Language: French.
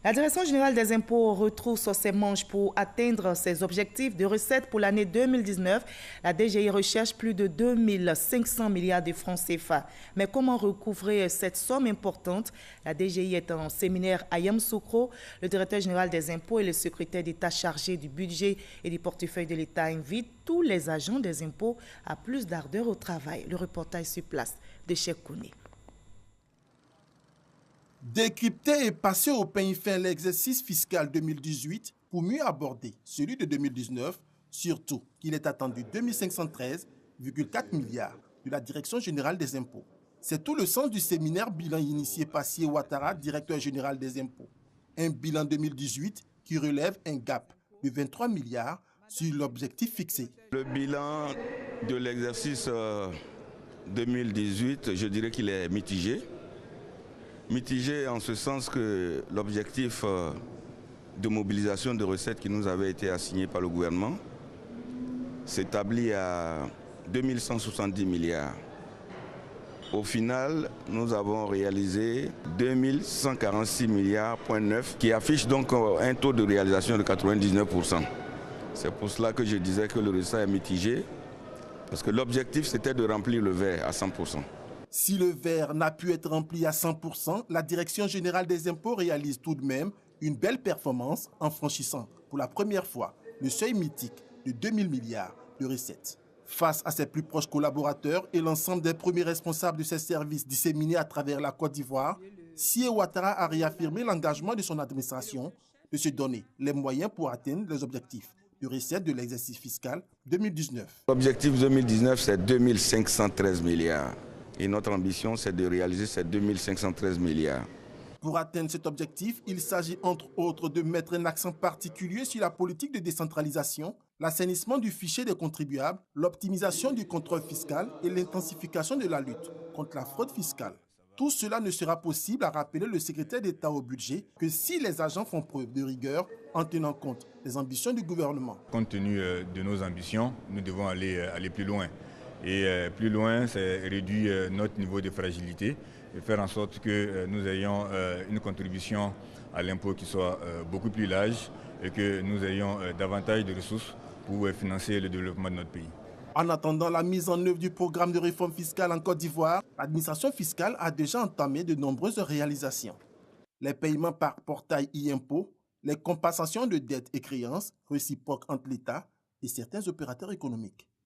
La Direction générale des impôts retrousse ses manches pour atteindre ses objectifs de recettes pour l'année 2019. La DGI recherche plus de 2500 milliards de francs CFA. Mais comment recouvrer cette somme importante? La DGI est en séminaire à Yamoussoukro. Le directeur général des impôts et le secrétaire d'État chargé du budget et du portefeuille de l'État invitent tous les agents des impôts à plus d'ardeur au travail. Le reportage sur place de Cheikh Kouné. Décrypter et passer au peigne fin l'exercice fiscal 2018 pour mieux aborder celui de 2019, surtout qu'il est attendu 2513,4 milliards de la Direction générale des impôts. C'est tout le sens du séminaire bilan initié par Sié Ouattara, directeur général des impôts. Un bilan 2018 qui relève un gap de 23 milliards sur l'objectif fixé. Le bilan de l'exercice 2018, je dirais qu'il est mitigé. Mitigé en ce sens que l'objectif de mobilisation de recettes qui nous avait été assigné par le gouvernement s'établit à 2170 milliards. Au final, nous avons réalisé 2146 milliards, qui affiche donc un taux de réalisation de 99%. C'est pour cela que je disais que le résultat est mitigé, parce que l'objectif c'était de remplir le verre à 100%. Si le verre n'a pu être rempli à 100%, la Direction générale des impôts réalise tout de même une belle performance en franchissant pour la première fois le seuil mythique de 2000 milliards de recettes. Face à ses plus proches collaborateurs et l'ensemble des premiers responsables de ces services disséminés à travers la Côte d'Ivoire, Sié Ouattara a réaffirmé l'engagement de son administration de se donner les moyens pour atteindre les objectifs de recettes de l'exercice fiscal 2019. L'objectif 2019, c'est 2513 milliards. Et notre ambition, c'est de réaliser ces 2513 milliards. Pour atteindre cet objectif, il s'agit entre autres de mettre un accent particulier sur la politique de décentralisation, l'assainissement du fichier des contribuables, l'optimisation du contrôle fiscal et l'intensification de la lutte contre la fraude fiscale. Tout cela ne sera possible, a rappelé le secrétaire d'État au budget, que si les agents font preuve de rigueur en tenant compte des ambitions du gouvernement. Compte tenu de nos ambitions, nous devons aller plus loin. Et plus loin, c'est réduire notre niveau de fragilité et faire en sorte que nous ayons une contribution à l'impôt qui soit beaucoup plus large et que nous ayons davantage de ressources pour financer le développement de notre pays. En attendant la mise en œuvre du programme de réforme fiscale en Côte d'Ivoire, l'administration fiscale a déjà entamé de nombreuses réalisations. Les paiements par portail e-impôt, les compensations de dettes et créances réciproques entre l'État et certains opérateurs économiques.